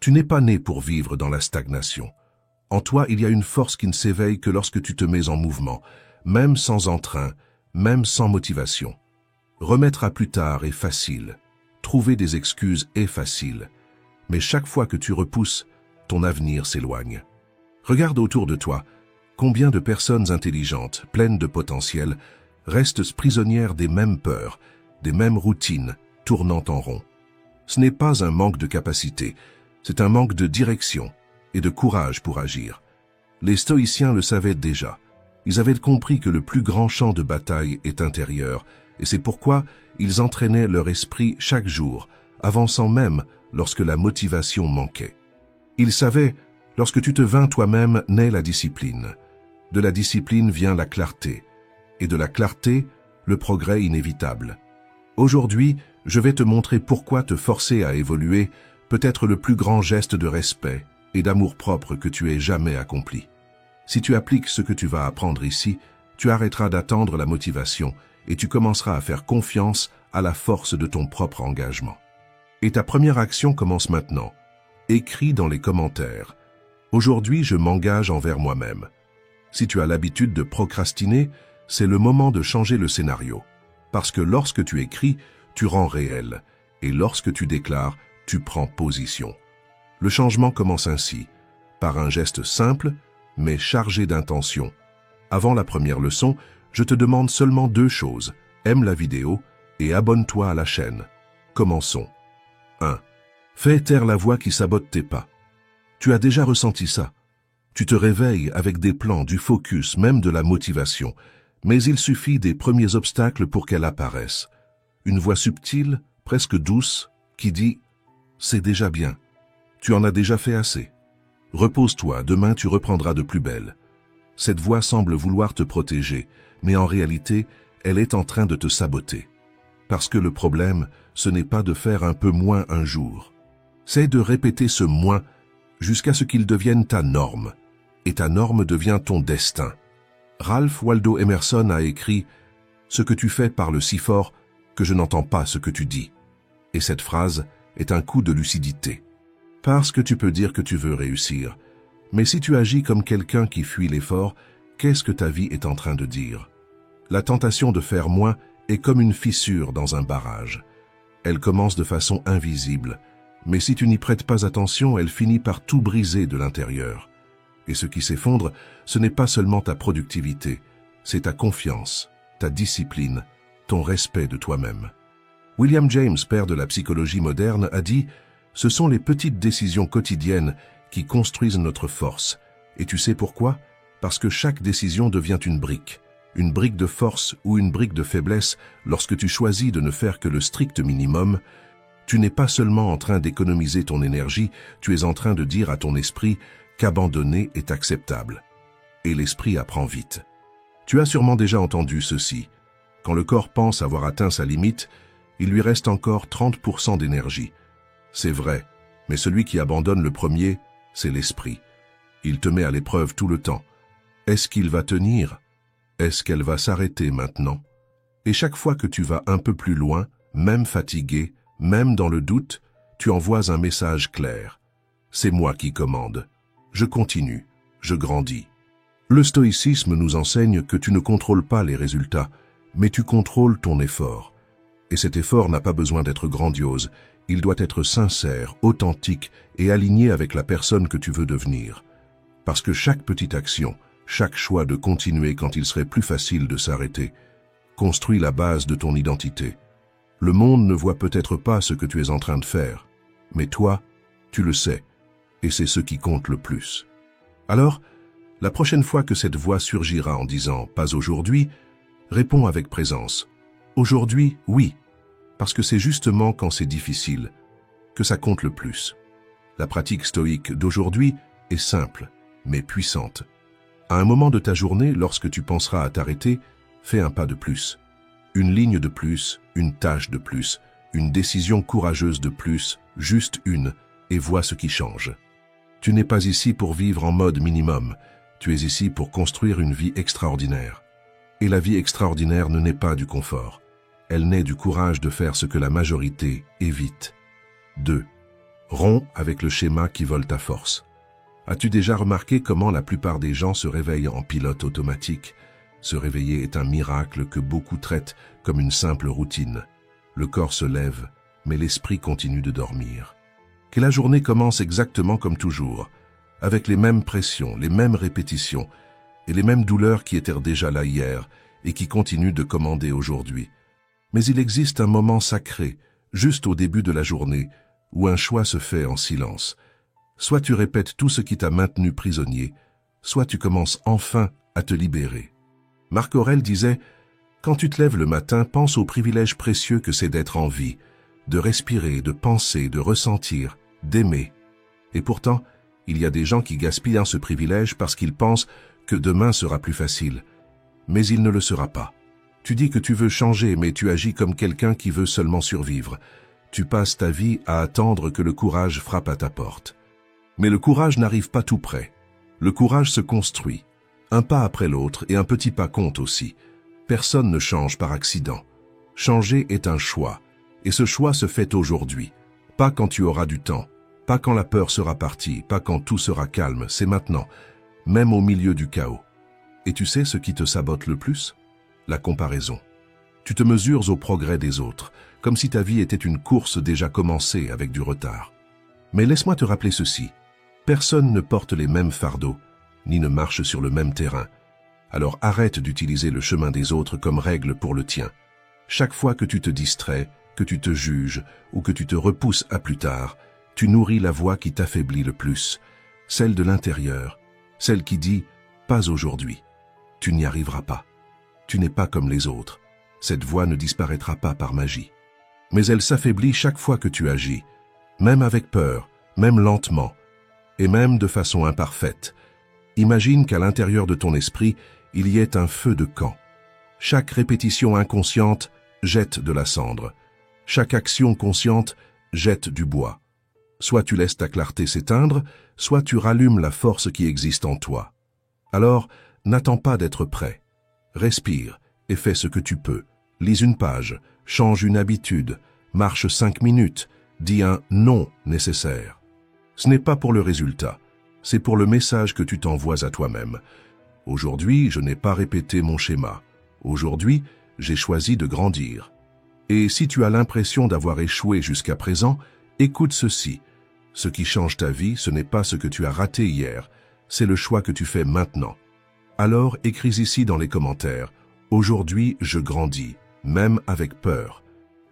Tu n'es pas né pour vivre dans la stagnation. En toi, il y a une force qui ne s'éveille que lorsque tu te mets en mouvement, même sans entrain, même sans motivation. Remettre à plus tard est facile. Trouver des excuses est facile. Mais chaque fois que tu repousses, ton avenir s'éloigne. Regarde autour de toi. Combien de personnes intelligentes, pleines de potentiel, restent prisonnières des mêmes peurs, des mêmes routines, tournant en rond. Ce n'est pas un manque de capacité, c'est un manque de direction et de courage pour agir. Les stoïciens le savaient déjà. Ils avaient compris que le plus grand champ de bataille est intérieur, et c'est pourquoi ils entraînaient leur esprit chaque jour, avançant même lorsque la motivation manquait. Ils savaient, lorsque tu te vains toi-même, naît la discipline. De la discipline vient la clarté, et de la clarté, le progrès inévitable. Aujourd'hui, je vais te montrer pourquoi te forcer à évoluer peut être le plus grand geste de respect et d'amour-propre que tu aies jamais accompli. Si tu appliques ce que tu vas apprendre ici, tu arrêteras d'attendre la motivation et tu commenceras à faire confiance à la force de ton propre engagement. Et ta première action commence maintenant. Écris dans les commentaires. Aujourd'hui, je m'engage envers moi-même. Si tu as l'habitude de procrastiner, c'est le moment de changer le scénario. Parce que lorsque tu écris, tu rends réel. Et lorsque tu déclares, tu prends position. Le changement commence ainsi, par un geste simple, mais chargé d'intention. Avant la première leçon, je te demande seulement 2 choses. Aime la vidéo et abonne-toi à la chaîne. Commençons. 1. Fais taire la voix qui sabote tes pas. Tu as déjà ressenti ça. Tu te réveilles avec des plans, du focus, même de la motivation. Mais il suffit des premiers obstacles pour qu'elle apparaisse. Une voix subtile, presque douce, qui dit « C'est déjà bien. Tu en as déjà fait assez. Repose-toi, demain tu reprendras de plus belle. » Cette voix semble vouloir te protéger, mais en réalité, elle est en train de te saboter. Parce que le problème, ce n'est pas de faire un peu moins un jour. C'est de répéter ce « moins » jusqu'à ce qu'il devienne ta norme. Et ta norme devient ton destin. Ralph Waldo Emerson a écrit « Ce que tu fais parle si fort que je n'entends pas ce que tu dis. » Et cette phrase est un coup de lucidité. Parce que tu peux dire que tu veux réussir. Mais si tu agis comme quelqu'un qui fuit l'effort, qu'est-ce que ta vie est en train de dire? La tentation de faire moins est comme une fissure dans un barrage. Elle commence de façon invisible, mais si tu n'y prêtes pas attention, elle finit par tout briser de l'intérieur. Et ce qui s'effondre, ce n'est pas seulement ta productivité, c'est ta confiance, ta discipline, ton respect de toi-même. William James, père de la psychologie moderne, a dit « Ce sont les petites décisions quotidiennes qui construisent notre force. Et tu sais pourquoi? Parce que chaque décision devient une brique de force ou une brique de faiblesse. Lorsque tu choisis de ne faire que le strict minimum, tu n'es pas seulement en train d'économiser ton énergie, tu es en train de dire à ton esprit qu'abandonner est acceptable. Et l'esprit apprend vite. Tu as sûrement déjà entendu ceci. Quand le corps pense avoir atteint sa limite, il lui reste encore 30% d'énergie. C'est vrai, mais celui qui abandonne le premier, c'est l'esprit. Il te met à l'épreuve tout le temps. Est-ce qu'il va tenir? Est-ce qu'elle va s'arrêter maintenant? Et chaque fois que tu vas un peu plus loin, même fatigué, même dans le doute, tu envoies un message clair. C'est moi qui commande. Je continue, je grandis. Le stoïcisme nous enseigne que tu ne contrôles pas les résultats, mais tu contrôles ton effort. Et cet effort n'a pas besoin d'être grandiose, il doit être sincère, authentique et aligné avec la personne que tu veux devenir. Parce que chaque petite action, chaque choix de continuer quand il serait plus facile de s'arrêter, construit la base de ton identité. Le monde ne voit peut-être pas ce que tu es en train de faire, mais toi, tu le sais, et c'est ce qui compte le plus. Alors, la prochaine fois que cette voix surgira en disant « pas aujourd'hui », réponds avec présence. Aujourd'hui, oui, parce que c'est justement quand c'est difficile que ça compte le plus. La pratique stoïque d'aujourd'hui est simple, mais puissante. À un moment de ta journée, lorsque tu penseras à t'arrêter, fais un pas de plus. Une ligne de plus, une tâche de plus, une décision courageuse de plus, juste une, et vois ce qui change. Tu n'es pas ici pour vivre en mode minimum, tu es ici pour construire une vie extraordinaire. Et la vie extraordinaire ne naît pas du confort. Elle naît du courage de faire ce que la majorité évite. 2. Romps avec le schéma qui vole ta force. As-tu déjà remarqué comment la plupart des gens se réveillent en pilote automatique? Se réveiller est un miracle que beaucoup traitent comme une simple routine. Le corps se lève, mais l'esprit continue de dormir. Que la journée commence exactement comme toujours, avec les mêmes pressions, les mêmes répétitions et les mêmes douleurs qui étaient déjà là hier et qui continuent de commander aujourd'hui. Mais il existe un moment sacré, juste au début de la journée, où un choix se fait en silence. Soit tu répètes tout ce qui t'a maintenu prisonnier, soit tu commences enfin à te libérer. Marc Aurèle disait « Quand tu te lèves le matin, pense au privilège précieux que c'est d'être en vie, de respirer, de penser, de ressentir, d'aimer. » Et pourtant, il y a des gens qui gaspillent ce privilège parce qu'ils pensent que demain sera plus facile. Mais il ne le sera pas. Tu dis que tu veux changer, mais tu agis comme quelqu'un qui veut seulement survivre. Tu passes ta vie à attendre que le courage frappe à ta porte. Mais le courage n'arrive pas tout près. Le courage se construit, un pas après l'autre, et un petit pas compte aussi. Personne ne change par accident. Changer est un choix, et ce choix se fait aujourd'hui. Pas quand tu auras du temps, pas quand la peur sera partie, pas quand tout sera calme, c'est maintenant, même au milieu du chaos. Et tu sais ce qui te sabote le plus? La comparaison. Tu te mesures au progrès des autres, comme si ta vie était une course déjà commencée avec du retard. Mais laisse-moi te rappeler ceci. Personne ne porte les mêmes fardeaux, ni ne marche sur le même terrain. Alors arrête d'utiliser le chemin des autres comme règle pour le tien. Chaque fois que tu te distrais, que tu te juges ou que tu te repousses à plus tard, tu nourris la voix qui t'affaiblit le plus, celle de l'intérieur, celle qui dit « pas aujourd'hui ». Tu n'y arriveras pas. Tu n'es pas comme les autres. Cette voix ne disparaîtra pas par magie. Mais elle s'affaiblit chaque fois que tu agis, même avec peur, même lentement, et même de façon imparfaite. Imagine qu'à l'intérieur de ton esprit, il y ait un feu de camp. Chaque répétition inconsciente jette de la cendre. Chaque action consciente jette du bois. Soit tu laisses ta clarté s'éteindre, soit tu rallumes la force qui existe en toi. Alors, n'attends pas d'être prêt. Respire et fais ce que tu peux. Lis une page, change une habitude, marche 5 minutes, dis un non nécessaire. Ce n'est pas pour le résultat, c'est pour le message que tu t'envoies à toi-même. Aujourd'hui, je n'ai pas répété mon schéma. Aujourd'hui, j'ai choisi de grandir. Et si tu as l'impression d'avoir échoué jusqu'à présent, écoute ceci. Ce qui change ta vie, ce n'est pas ce que tu as raté hier, c'est le choix que tu fais maintenant. Alors écris ici dans les commentaires « Aujourd'hui, je grandis, même avec peur ».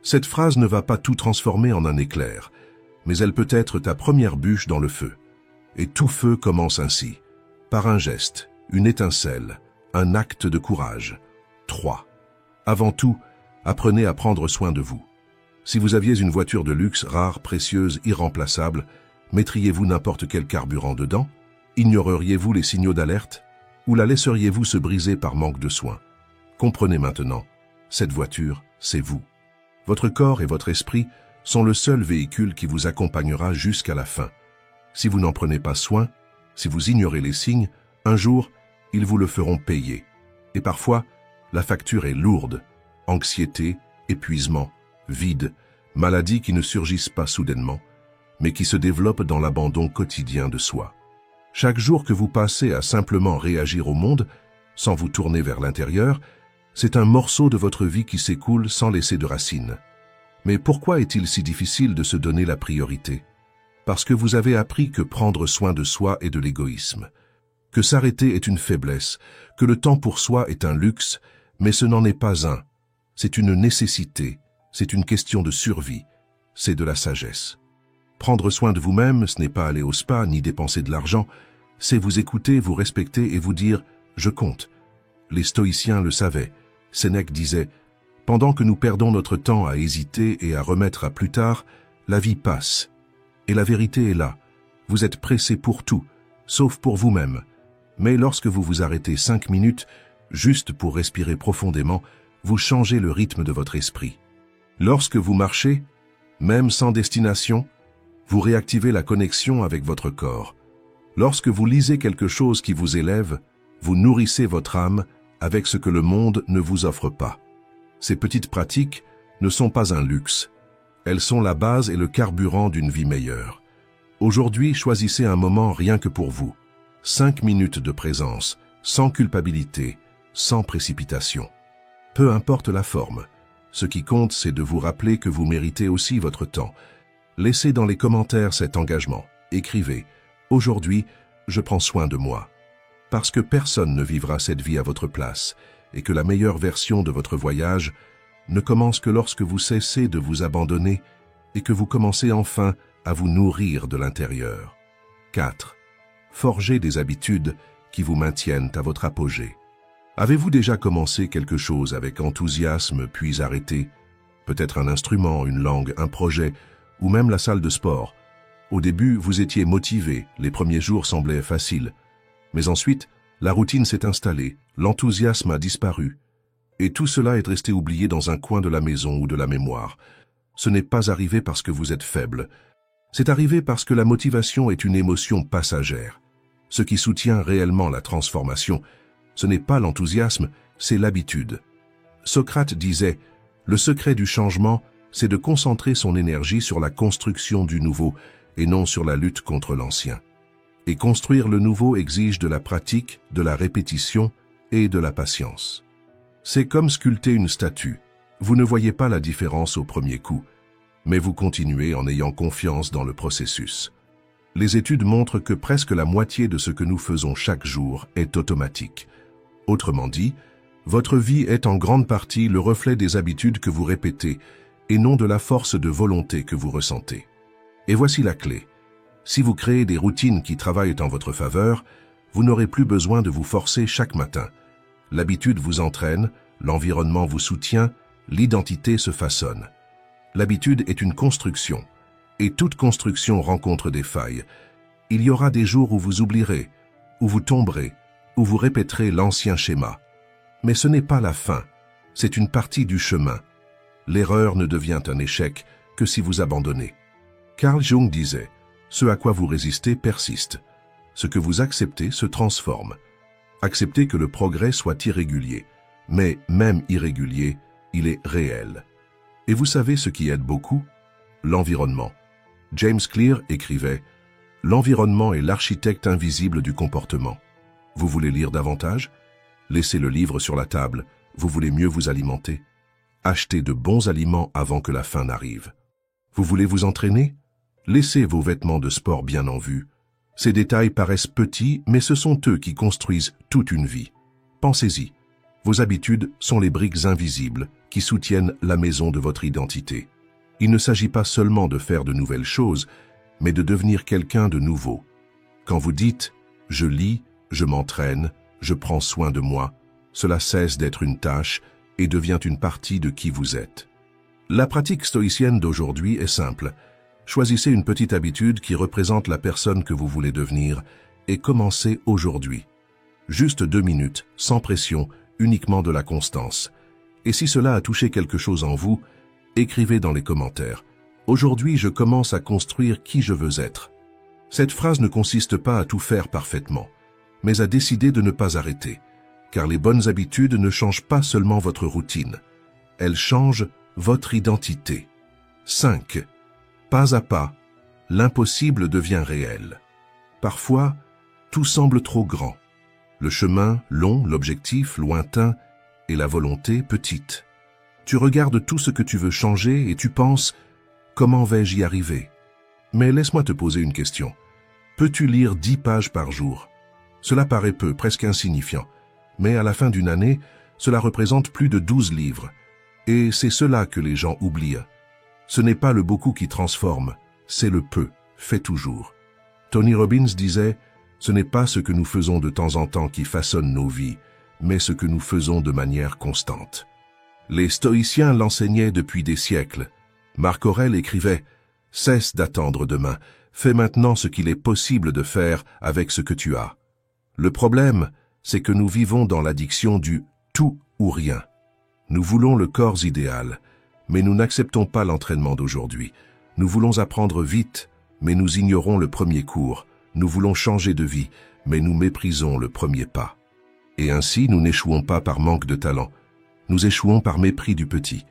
Cette phrase ne va pas tout transformer en un éclair, mais elle peut être ta première bûche dans le feu. Et tout feu commence ainsi, par un geste, une étincelle, un acte de courage. 3. Avant tout, apprenez à prendre soin de vous. Si vous aviez une voiture de luxe, rare, précieuse, irremplaçable, mettriez-vous n'importe quel carburant dedans? Ignoreriez-vous les signaux d'alerte? Ou la laisseriez-vous se briser par manque de soins? Comprenez maintenant, cette voiture, c'est vous. Votre corps et votre esprit sont le seul véhicule qui vous accompagnera jusqu'à la fin. Si vous n'en prenez pas soin, si vous ignorez les signes, un jour, ils vous le feront payer. Et parfois, la facture est lourde. Anxiété, épuisement, vide, maladies qui ne surgissent pas soudainement, mais qui se développent dans l'abandon quotidien de soi. Chaque jour que vous passez à simplement réagir au monde, sans vous tourner vers l'intérieur, c'est un morceau de votre vie qui s'écoule sans laisser de racines. Mais pourquoi est-il si difficile de se donner la priorité? Parce que vous avez appris que prendre soin de soi est de l'égoïsme, que s'arrêter est une faiblesse, que le temps pour soi est un luxe, mais ce n'en est pas un. C'est une nécessité, c'est une question de survie, c'est de la sagesse. Prendre soin de vous-même, ce n'est pas aller au spa ni dépenser de l'argent, c'est vous écouter, vous respecter et vous dire « je compte ». Les stoïciens le savaient. Sénèque disait « Pendant que nous perdons notre temps à hésiter et à remettre à plus tard, la vie passe. Et la vérité est là. Vous êtes pressé pour tout, sauf pour vous-même. Mais lorsque vous vous arrêtez 5 minutes, juste pour respirer profondément, vous changez le rythme de votre esprit. Lorsque vous marchez, même sans destination, vous réactivez la connexion avec votre corps. Lorsque vous lisez quelque chose qui vous élève, vous nourrissez votre âme avec ce que le monde ne vous offre pas. Ces petites pratiques ne sont pas un luxe. Elles sont la base et le carburant d'une vie meilleure. Aujourd'hui, choisissez un moment rien que pour vous. 5 minutes de présence, sans culpabilité, sans précipitation. Peu importe la forme. Ce qui compte, c'est de vous rappeler que vous méritez aussi votre temps. Laissez dans les commentaires cet engagement. Écrivez « Aujourd'hui, je prends soin de moi ». Parce que personne ne vivra cette vie à votre place et que la meilleure version de votre voyage ne commence que lorsque vous cessez de vous abandonner et que vous commencez enfin à vous nourrir de l'intérieur. 4. Forgez des habitudes qui vous maintiennent à votre apogée. Avez-vous déjà commencé quelque chose avec enthousiasme puis arrêté? Peut-être un instrument, une langue, un projet ou même la salle de sport. Au début, vous étiez motivé, les premiers jours semblaient faciles. Mais ensuite, la routine s'est installée, l'enthousiasme a disparu. Et tout cela est resté oublié dans un coin de la maison ou de la mémoire. Ce n'est pas arrivé parce que vous êtes faible. C'est arrivé parce que la motivation est une émotion passagère. Ce qui soutient réellement la transformation, ce n'est pas l'enthousiasme, c'est l'habitude. Socrate disait « Le secret du changement, c'est de concentrer son énergie sur la construction du nouveau et non sur la lutte contre l'ancien. » Et construire le nouveau exige de la pratique, de la répétition et de la patience. C'est comme sculpter une statue. Vous ne voyez pas la différence au premier coup, mais vous continuez en ayant confiance dans le processus. Les études montrent que presque la moitié de ce que nous faisons chaque jour est automatique. Autrement dit, votre vie est en grande partie le reflet des habitudes que vous répétez et non de la force de volonté que vous ressentez. Et voici la clé. Si vous créez des routines qui travaillent en votre faveur, vous n'aurez plus besoin de vous forcer chaque matin. L'habitude vous entraîne, l'environnement vous soutient, l'identité se façonne. L'habitude est une construction, et toute construction rencontre des failles. Il y aura des jours où vous oublierez, où vous tomberez, où vous répéterez l'ancien schéma. Mais ce n'est pas la fin, c'est une partie du chemin. L'erreur ne devient un échec que si vous abandonnez. Carl Jung disait « Ce à quoi vous résistez persiste. Ce que vous acceptez se transforme. » Acceptez que le progrès soit irrégulier, mais même irrégulier, il est réel. Et vous savez ce qui aide beaucoup? L'environnement. James Clear écrivait « L'environnement est l'architecte invisible du comportement. » Vous voulez lire davantage? Laissez le livre sur la table. Vous voulez mieux vous alimenter? Achetez de bons aliments avant que la faim n'arrive. Vous voulez vous entraîner? Laissez vos vêtements de sport bien en vue. Ces détails paraissent petits, mais ce sont eux qui construisent toute une vie. Pensez-y. Vos habitudes sont les briques invisibles qui soutiennent la maison de votre identité. Il ne s'agit pas seulement de faire de nouvelles choses, mais de devenir quelqu'un de nouveau. Quand vous dites « je lis, je m'entraîne, je prends soin de moi », cela cesse d'être une tâche et devient une partie de qui vous êtes. La pratique stoïcienne d'aujourd'hui est simple. Choisissez une petite habitude qui représente la personne que vous voulez devenir et commencez aujourd'hui. Juste 2 minutes, sans pression, uniquement de la constance. Et si cela a touché quelque chose en vous, écrivez dans les commentaires. Aujourd'hui, je commence à construire qui je veux être. Cette phrase ne consiste pas à tout faire parfaitement, mais à décider de ne pas arrêter. Car les bonnes habitudes ne changent pas seulement votre routine. Elles changent votre identité. 5. Pas à pas, l'impossible devient réel. Parfois, tout semble trop grand. Le chemin long, l'objectif lointain et la volonté petite. Tu regardes tout ce que tu veux changer et tu penses « Comment vais-je y arriver ?» Mais laisse-moi te poser une question. Peux-tu lire 10 pages par jour? Cela paraît peu, presque insignifiant. Mais à la fin d'une année, cela représente plus de 12 livres. Et c'est cela que les gens oublient. Ce n'est pas le beaucoup qui transforme, c'est le peu, fait toujours. Tony Robbins disait « Ce n'est pas ce que nous faisons de temps en temps qui façonne nos vies, mais ce que nous faisons de manière constante. » Les stoïciens l'enseignaient depuis des siècles. Marc Aurèle écrivait « Cesse d'attendre demain, fais maintenant ce qu'il est possible de faire avec ce que tu as. » Le problème, c'est que nous vivons dans l'addiction du « tout ou rien ». Nous voulons le corps idéal, mais nous n'acceptons pas l'entraînement d'aujourd'hui. Nous voulons apprendre vite, mais nous ignorons le premier cours. Nous voulons changer de vie, mais nous méprisons le premier pas. Et ainsi, nous n'échouons pas par manque de talent. Nous échouons par mépris du petit.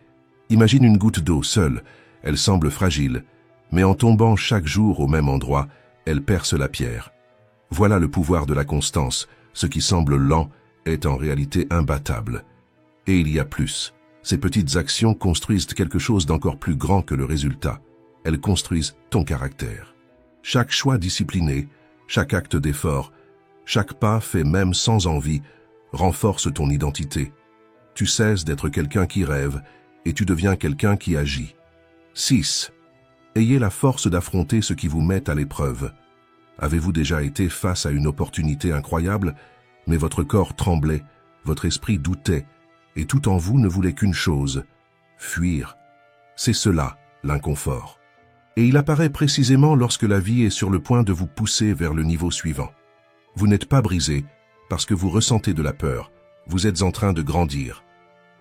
Imagine une goutte d'eau seule. Elle semble fragile, Mais en tombant chaque jour au même endroit, elle perce la pierre. Voilà le pouvoir de la constance. Ce qui semble lent est en réalité imbattable. Et il y a plus. Ces petites actions construisent quelque chose d'encore plus grand que le résultat. Elles construisent ton caractère. Chaque choix discipliné, chaque acte d'effort, chaque pas fait même sans envie, renforce ton identité. Tu cesses d'être quelqu'un qui rêve et tu deviens quelqu'un qui agit. 6. Ayez la force d'affronter ce qui vous met à l'épreuve. Avez-vous déjà été face à une opportunité incroyable, mais votre corps tremblait, votre esprit doutait, et tout en vous ne voulait qu'une chose, fuir. C'est cela, l'inconfort. Et il apparaît précisément lorsque la vie est sur le point de vous pousser vers le niveau suivant. Vous n'êtes pas brisé parce que vous ressentez de la peur, vous êtes en train de grandir.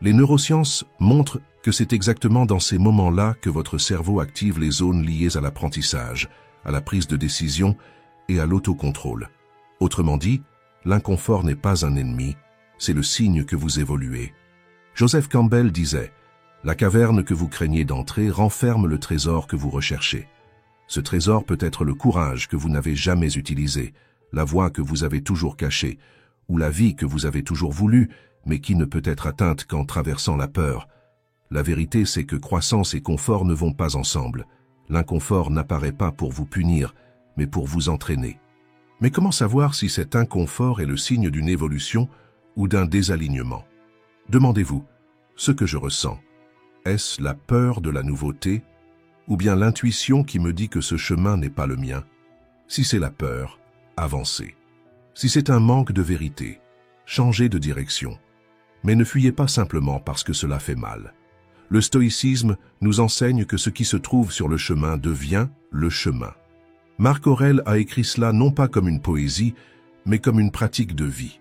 Les neurosciences montrent que c'est exactement dans ces moments-là que votre cerveau active les zones liées à l'apprentissage, à la prise de décision et à l'autocontrôle. Autrement dit, l'inconfort n'est pas un ennemi, c'est le signe que vous évoluez. Joseph Campbell disait « La caverne que vous craignez d'entrer renferme le trésor que vous recherchez. Ce trésor peut être le courage que vous n'avez jamais utilisé, la voie que vous avez toujours cachée, ou la vie que vous avez toujours voulu, mais qui ne peut être atteinte qu'en traversant la peur. La vérité, c'est que croissance et confort ne vont pas ensemble. L'inconfort n'apparaît pas pour vous punir, mais pour vous entraîner. Mais comment savoir si cet inconfort est le signe d'une évolution ou d'un désalignement? Demandez-vous, ce que je ressens, est-ce la peur de la nouveauté ou bien l'intuition qui me dit que ce chemin n'est pas le mien? Si c'est la peur, avancez. Si c'est un manque de vérité, changez de direction. Mais ne fuyez pas simplement parce que cela fait mal. Le stoïcisme nous enseigne que ce qui se trouve sur le chemin devient le chemin. Marc Aurèle a écrit cela non pas comme une poésie, mais comme une pratique de vie.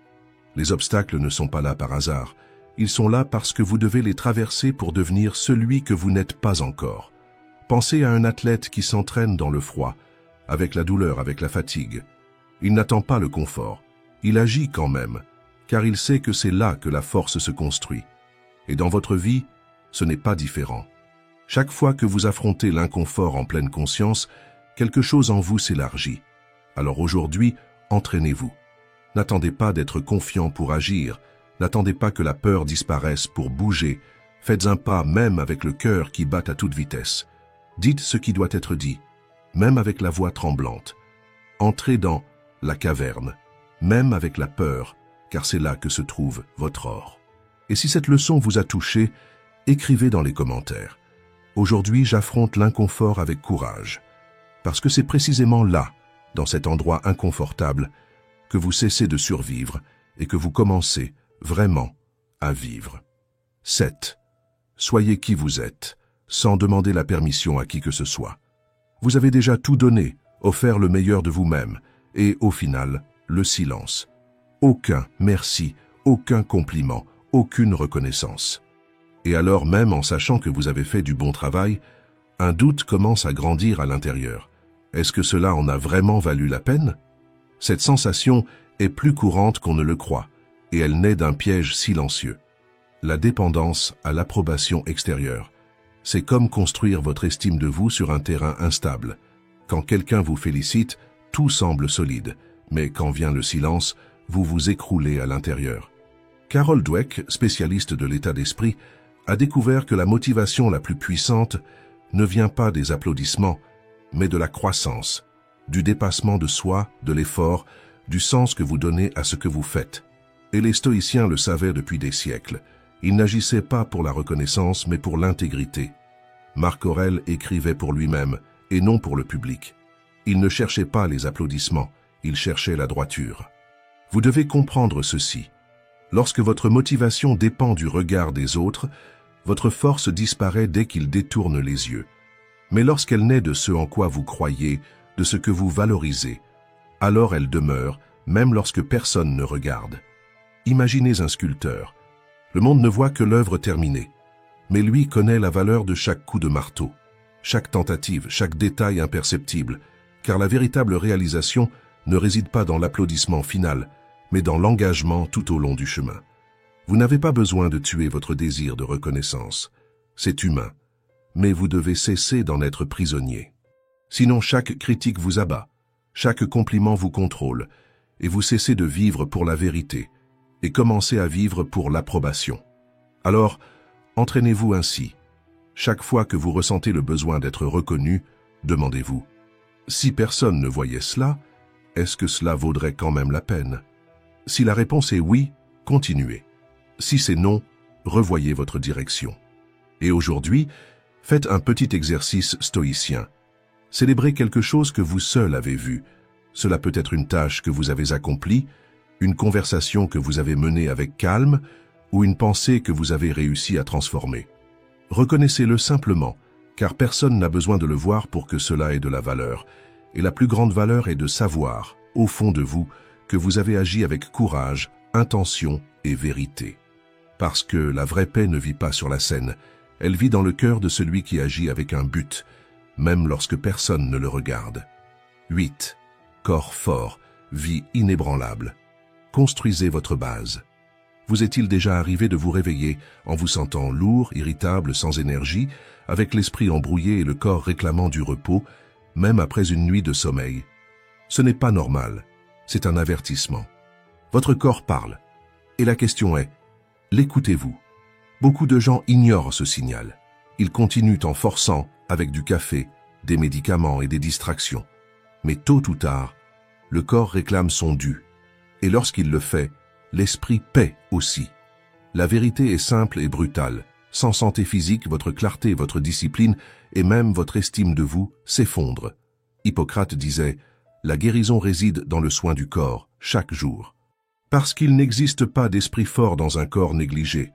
Les obstacles ne sont pas là par hasard. Ils sont là parce que vous devez les traverser pour devenir celui que vous n'êtes pas encore. Pensez à un athlète qui s'entraîne dans le froid, avec la douleur, avec la fatigue. Il n'attend pas le confort. Il agit quand même, car il sait que c'est là que la force se construit. Et dans votre vie, ce n'est pas différent. Chaque fois que vous affrontez l'inconfort en pleine conscience, quelque chose en vous s'élargit. Alors aujourd'hui, entraînez-vous. N'attendez pas d'être confiant pour agir. N'attendez pas que la peur disparaisse pour bouger. Faites un pas même avec le cœur qui bat à toute vitesse. Dites ce qui doit être dit, même avec la voix tremblante. Entrez dans la caverne, même avec la peur, car c'est là que se trouve votre or. Et si cette leçon vous a touché, écrivez dans les commentaires. Aujourd'hui, j'affronte l'inconfort avec courage. Parce que c'est précisément là, dans cet endroit inconfortable, que vous cessez de survivre et que vous commencez vraiment à vivre. 7. Soyez qui vous êtes, sans demander la permission à qui que ce soit. Vous avez déjà tout donné, offert le meilleur de vous-même, et au final, le silence. Aucun merci, aucun compliment, aucune reconnaissance. Et alors même en sachant que vous avez fait du bon travail, un doute commence à grandir à l'intérieur. Est-ce que cela en a vraiment valu la peine? Cette sensation est plus courante qu'on ne le croit, et elle naît d'un piège silencieux. La dépendance à l'approbation extérieure. C'est comme construire votre estime de vous sur un terrain instable. Quand quelqu'un vous félicite, tout semble solide, mais quand vient le silence, vous vous écroulez à l'intérieur. Carol Dweck, spécialiste de l'état d'esprit, a découvert que la motivation la plus puissante ne vient pas des applaudissements, mais de la croissance, du dépassement de soi, de l'effort, du sens que vous donnez à ce que vous faites. Et les stoïciens le savaient depuis des siècles. Ils n'agissaient pas pour la reconnaissance, mais pour l'intégrité. Marc Aurèle écrivait pour lui-même, et non pour le public. Il ne cherchait pas les applaudissements, il cherchait la droiture. Vous devez comprendre ceci. Lorsque votre motivation dépend du regard des autres, votre force disparaît dès qu'ils détournent les yeux. Mais lorsqu'elle naît de ce en quoi vous croyez, de ce que vous valorisez, alors elle demeure, même lorsque personne ne regarde. Imaginez un sculpteur. Le monde ne voit que l'œuvre terminée, mais lui connaît la valeur de chaque coup de marteau, chaque tentative, chaque détail imperceptible, car la véritable réalisation ne réside pas dans l'applaudissement final, mais dans l'engagement tout au long du chemin. Vous n'avez pas besoin de tuer votre désir de reconnaissance. C'est humain, mais vous devez cesser d'en être prisonnier. Sinon chaque critique vous abat, chaque compliment vous contrôle, et vous cessez de vivre pour la vérité, et commencez à vivre pour l'approbation. Alors, entraînez-vous ainsi. Chaque fois que vous ressentez le besoin d'être reconnu, demandez-vous, si personne ne voyait cela, est-ce que cela vaudrait quand même la peine? Si la réponse est oui, continuez. Si c'est non, revoyez votre direction. Et aujourd'hui, faites un petit exercice stoïcien. Célébrez quelque chose que vous seul avez vu. Cela peut être une tâche que vous avez accomplie, une conversation que vous avez menée avec calme, ou une pensée que vous avez réussi à transformer. Reconnaissez-le simplement, car personne n'a besoin de le voir pour que cela ait de la valeur. Et la plus grande valeur est de savoir, au fond de vous, que vous avez agi avec courage, intention et vérité. Parce que la vraie paix ne vit pas sur la scène, elle vit dans le cœur de celui qui agit avec un but, même lorsque personne ne le regarde. 8. Corps fort, vie inébranlable. Construisez votre base. Vous est-il déjà arrivé de vous réveiller en vous sentant lourd, irritable, sans énergie, avec l'esprit embrouillé et le corps réclamant du repos, même après une nuit de sommeil? Ce n'est pas normal, c'est un avertissement. Votre corps parle. Et la question est, l'écoutez-vous? Beaucoup de gens ignorent ce signal. Ils continuent en forçant avec du café, des médicaments et des distractions. Mais tôt ou tard, le corps réclame son dû. Et lorsqu'il le fait, l'esprit paie aussi. La vérité est simple et brutale. Sans santé physique, votre clarté, votre discipline et même votre estime de vous s'effondrent. Hippocrate disait « La guérison réside dans le soin du corps, chaque jour. » Parce qu'il n'existe pas d'esprit fort dans un corps négligé.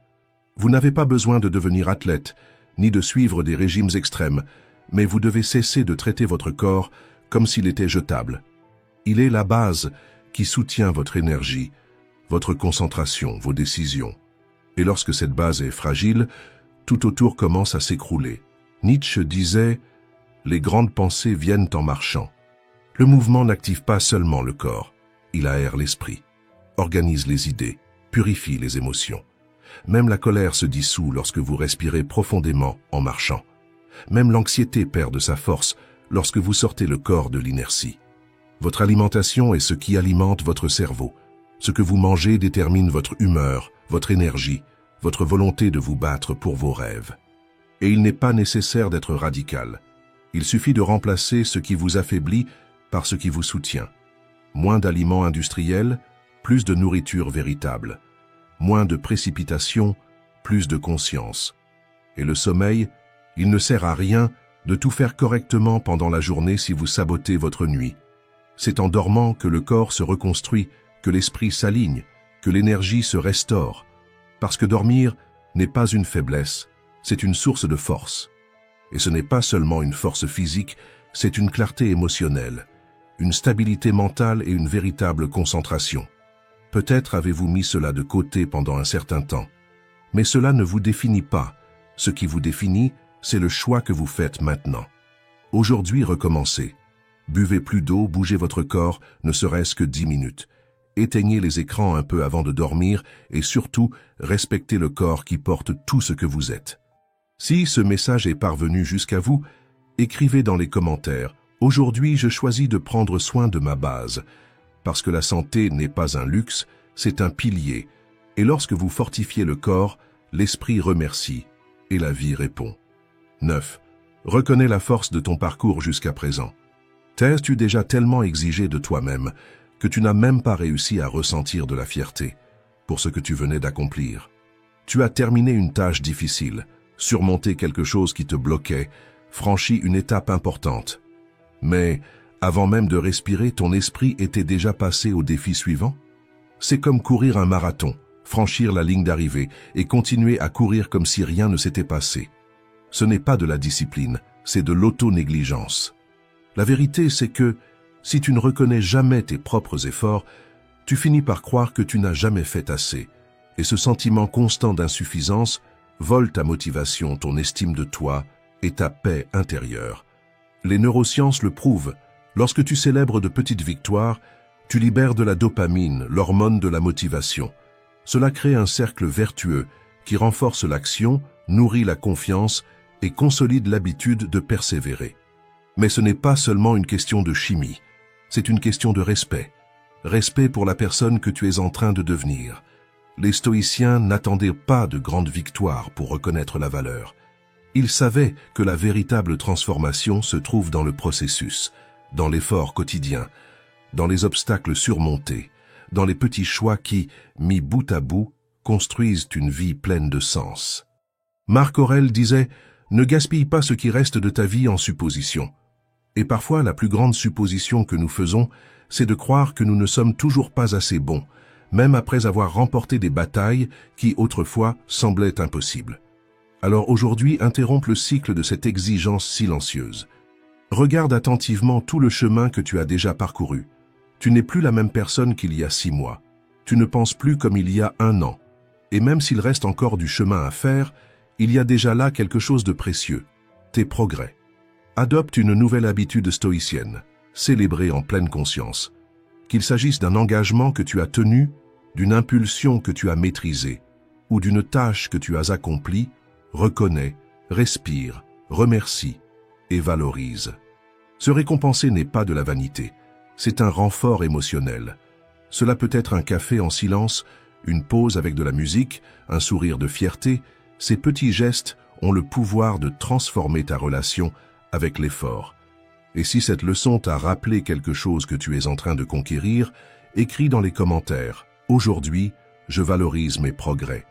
Vous n'avez pas besoin de devenir athlète, ni de suivre des régimes extrêmes, mais vous devez cesser de traiter votre corps comme s'il était jetable. Il est la base qui soutient votre énergie, votre concentration, vos décisions. Et lorsque cette base est fragile, tout autour commence à s'écrouler. Nietzsche disait « Les grandes pensées viennent en marchant ». Le mouvement n'active pas seulement le corps, il aère l'esprit, organise les idées, purifie les émotions. Même la colère se dissout lorsque vous respirez profondément en marchant. Même l'anxiété perd de sa force lorsque vous sortez le corps de l'inertie. Votre alimentation est ce qui alimente votre cerveau. Ce que vous mangez détermine votre humeur, votre énergie, votre volonté de vous battre pour vos rêves. Et il n'est pas nécessaire d'être radical. Il suffit de remplacer ce qui vous affaiblit par ce qui vous soutient. Moins d'aliments industriels, plus de nourriture véritable. Moins de précipitation, plus de conscience. Et le sommeil, il ne sert à rien de tout faire correctement pendant la journée si vous sabotez votre nuit. C'est en dormant que le corps se reconstruit, que l'esprit s'aligne, que l'énergie se restaure. Parce que dormir n'est pas une faiblesse, c'est une source de force. Et ce n'est pas seulement une force physique, c'est une clarté émotionnelle, une stabilité mentale et une véritable concentration. Peut-être avez-vous mis cela de côté pendant un certain temps. Mais cela ne vous définit pas. Ce qui vous définit, c'est le choix que vous faites maintenant. Aujourd'hui, recommencez. Buvez plus d'eau, bougez votre corps, ne serait-ce que 10 minutes. Éteignez les écrans un peu avant de dormir et surtout, respectez le corps qui porte tout ce que vous êtes. Si ce message est parvenu jusqu'à vous, écrivez dans les commentaires « Aujourd'hui, je choisis de prendre soin de ma base ». Parce que la santé n'est pas un luxe, c'est un pilier. Et lorsque vous fortifiez le corps, l'esprit remercie et la vie répond. 9. Reconnais la force de ton parcours jusqu'à présent. T'es-tu déjà tellement exigé de toi-même que tu n'as même pas réussi à ressentir de la fierté pour ce que tu venais d'accomplir? Tu as terminé une tâche difficile, surmonté quelque chose qui te bloquait, franchi une étape importante. Mais avant même de respirer, ton esprit était déjà passé au défi suivant? C'est comme courir un marathon, franchir la ligne d'arrivée et continuer à courir comme si rien ne s'était passé. Ce n'est pas de la discipline, c'est de l'auto-négligence. La vérité, c'est que, si tu ne reconnais jamais tes propres efforts, tu finis par croire que tu n'as jamais fait assez. Et ce sentiment constant d'insuffisance vole ta motivation, ton estime de toi et ta paix intérieure. Les neurosciences le prouvent. Lorsque tu célèbres de petites victoires, tu libères de la dopamine, l'hormone de la motivation. Cela crée un cercle vertueux qui renforce l'action, nourrit la confiance et consolide l'habitude de persévérer. Mais ce n'est pas seulement une question de chimie, c'est une question de respect. Respect pour la personne que tu es en train de devenir. Les stoïciens n'attendaient pas de grandes victoires pour reconnaître la valeur. Ils savaient que la véritable transformation se trouve dans le processus, dans l'effort quotidien, dans les obstacles surmontés, dans les petits choix qui, mis bout à bout, construisent une vie pleine de sens. Marc Aurèle disait « Ne gaspille pas ce qui reste de ta vie en suppositions ». Et parfois, la plus grande supposition que nous faisons, c'est de croire que nous ne sommes toujours pas assez bons, même après avoir remporté des batailles qui, autrefois, semblaient impossibles. Alors aujourd'hui, interromps le cycle de cette exigence silencieuse. Regarde attentivement tout le chemin que tu as déjà parcouru. Tu n'es plus la même personne qu'il y a 6 mois. Tu ne penses plus comme il y a 1 an. Et même s'il reste encore du chemin à faire, il y a déjà là quelque chose de précieux, tes progrès. Adopte une nouvelle habitude stoïcienne, célébrer en pleine conscience. Qu'il s'agisse d'un engagement que tu as tenu, d'une impulsion que tu as maîtrisée, ou d'une tâche que tu as accomplie, reconnais, respire, remercie et valorise. Se récompenser n'est pas de la vanité, c'est un renfort émotionnel. Cela peut être un café en silence, une pause avec de la musique, un sourire de fierté. Ces petits gestes ont le pouvoir de transformer ta relation avec l'effort. Et si cette leçon t'a rappelé quelque chose que tu es en train de conquérir, écris dans les commentaires « Aujourd'hui, je valorise mes progrès ».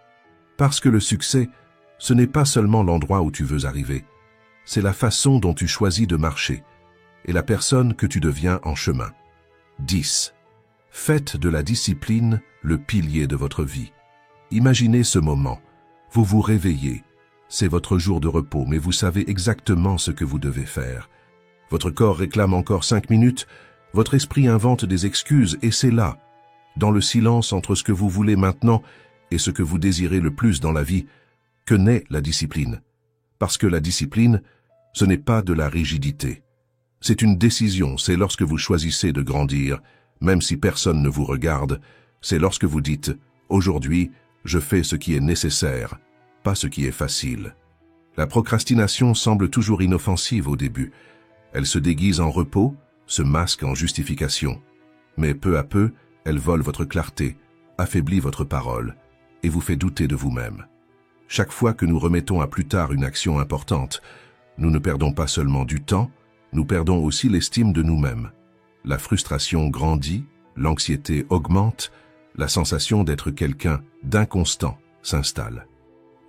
Parce que le succès, ce n'est pas seulement l'endroit où tu veux arriver, c'est la façon dont tu choisis de marcher et la personne que tu deviens en chemin. 10. Faites de la discipline le pilier de votre vie. Imaginez ce moment. Vous vous réveillez. C'est votre jour de repos, mais vous savez exactement ce que vous devez faire. Votre corps réclame encore 5 minutes, votre esprit invente des excuses et c'est là, dans le silence entre ce que vous voulez maintenant et ce que vous désirez le plus dans la vie, que naît la discipline. Parce que la discipline, ce n'est pas de la rigidité. C'est une décision, c'est lorsque vous choisissez de grandir, même si personne ne vous regarde, c'est lorsque vous dites « Aujourd'hui, je fais ce qui est nécessaire, pas ce qui est facile ». La procrastination semble toujours inoffensive au début. Elle se déguise en repos, se masque en justification. Mais peu à peu, elle vole votre clarté, affaiblit votre parole et vous fait douter de vous-même. Chaque fois que nous remettons à plus tard une action importante, nous ne perdons pas seulement du temps, nous perdons aussi l'estime de nous-mêmes. La frustration grandit, l'anxiété augmente, la sensation d'être quelqu'un d'inconstant s'installe.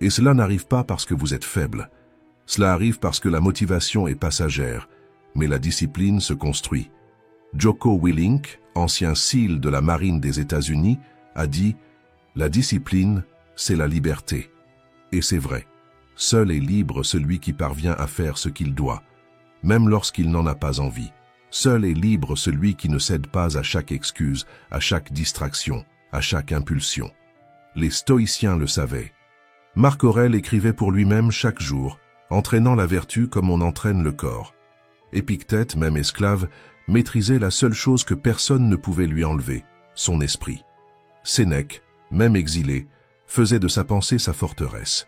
Et cela n'arrive pas parce que vous êtes faible. Cela arrive parce que la motivation est passagère, mais la discipline se construit. Jocko Willink, ancien SEAL de la marine des États-Unis, a dit « La discipline, c'est la liberté ». Et c'est vrai. Seul est libre celui qui parvient à faire ce qu'il doit, même lorsqu'il n'en a pas envie. Seul est libre celui qui ne cède pas à chaque excuse, à chaque distraction, à chaque impulsion. Les stoïciens le savaient. Marc Aurèle écrivait pour lui-même chaque jour, entraînant la vertu comme on entraîne le corps. Épictète, même esclave, maîtrisait la seule chose que personne ne pouvait lui enlever, son esprit. Sénèque, même exilé, faisait de sa pensée sa forteresse.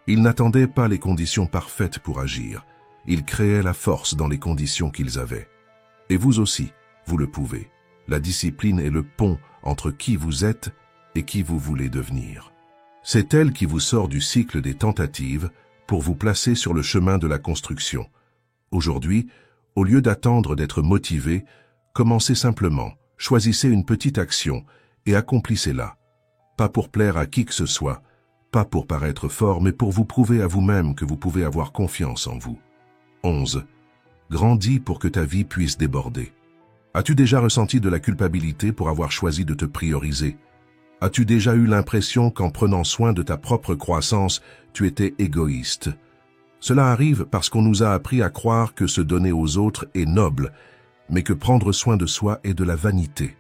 Il n'attendait pas les conditions parfaites pour agir. Il créait la force dans les conditions qu'ils avaient. Et vous aussi, vous le pouvez. La discipline est le pont entre qui vous êtes et qui vous voulez devenir. C'est elle qui vous sort du cycle des tentatives pour vous placer sur le chemin de la construction. Aujourd'hui, au lieu d'attendre d'être motivé, commencez simplement, choisissez une petite action et accomplissez-la. Pas pour plaire à qui que ce soit, pas pour paraître fort, mais pour vous prouver à vous-même que vous pouvez avoir confiance en vous. 11. Grandis pour que ta vie puisse déborder. As-tu déjà ressenti de la culpabilité pour avoir choisi de te prioriser? As-tu déjà eu l'impression qu'en prenant soin de ta propre croissance, tu étais égoïste? Cela arrive parce qu'on nous a appris à croire que se donner aux autres est noble, mais que prendre soin de soi est de la vanité.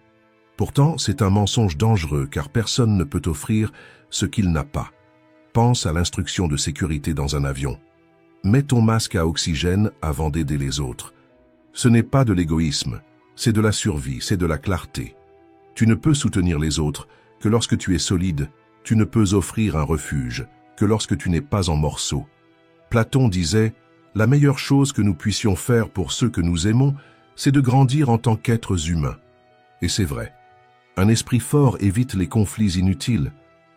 Pourtant, c'est un mensonge dangereux car personne ne peut offrir ce qu'il n'a pas. Pense à l'instruction de sécurité dans un avion. Mets ton masque à oxygène avant d'aider les autres. Ce n'est pas de l'égoïsme, c'est de la survie, c'est de la clarté. Tu ne peux soutenir les autres que lorsque tu es solide, tu ne peux offrir un refuge que lorsque tu n'es pas en morceaux. Platon disait « La meilleure chose que nous puissions faire pour ceux que nous aimons, c'est de grandir en tant qu'êtres humains. Et c'est vrai. Un esprit fort évite les conflits inutiles.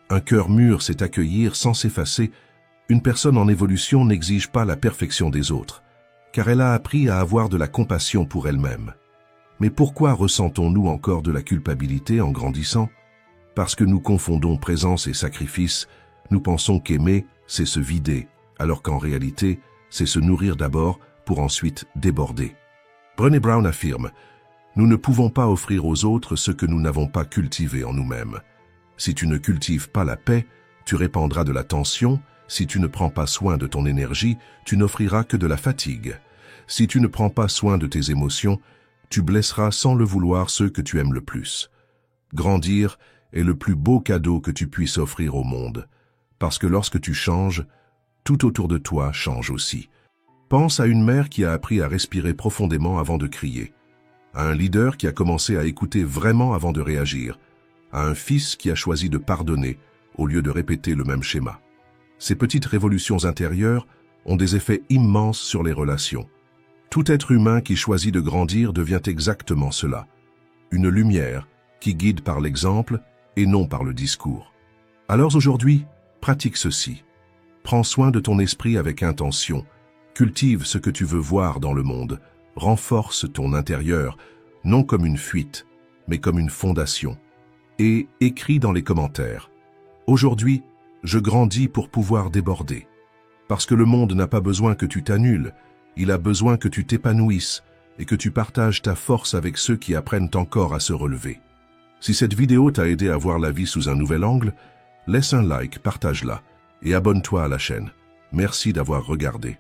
Un cœur mûr sait accueillir sans s'effacer. Une personne en évolution n'exige pas la perfection des autres, car elle a appris à avoir de la compassion pour elle-même. Mais pourquoi ressentons-nous encore de la culpabilité en grandissant? Parce que nous confondons présence et sacrifice. Nous pensons qu'aimer, c'est se vider, alors qu'en réalité, c'est se nourrir d'abord pour ensuite déborder. Brené Brown affirme « Nous ne pouvons pas offrir aux autres ce que nous n'avons pas cultivé en nous-mêmes. Si tu ne cultives pas la paix, tu répandras de la tension. Si tu ne prends pas soin de ton énergie, tu n'offriras que de la fatigue. Si tu ne prends pas soin de tes émotions, tu blesseras sans le vouloir ceux que tu aimes le plus. Grandir est le plus beau cadeau que tu puisses offrir au monde, parce que lorsque tu changes, tout autour de toi change aussi. Pense à une mère qui a appris à respirer profondément avant de crier, à un leader qui a commencé à écouter vraiment avant de réagir, à un fils qui a choisi de pardonner au lieu de répéter le même schéma. Ces petites révolutions intérieures ont des effets immenses sur les relations. Tout être humain qui choisit de grandir devient exactement cela, une lumière qui guide par l'exemple et non par le discours. Alors aujourd'hui, pratique ceci. Prends soin de ton esprit avec intention, cultive ce que tu veux voir dans le monde, renforce ton intérieur, non comme une fuite, mais comme une fondation. Et écris dans les commentaires. Aujourd'hui, je grandis pour pouvoir déborder. Parce que le monde n'a pas besoin que tu t'annules, il a besoin que tu t'épanouisses et que tu partages ta force avec ceux qui apprennent encore à se relever. Si cette vidéo t'a aidé à voir la vie sous un nouvel angle, laisse un like, partage-la et abonne-toi à la chaîne. Merci d'avoir regardé.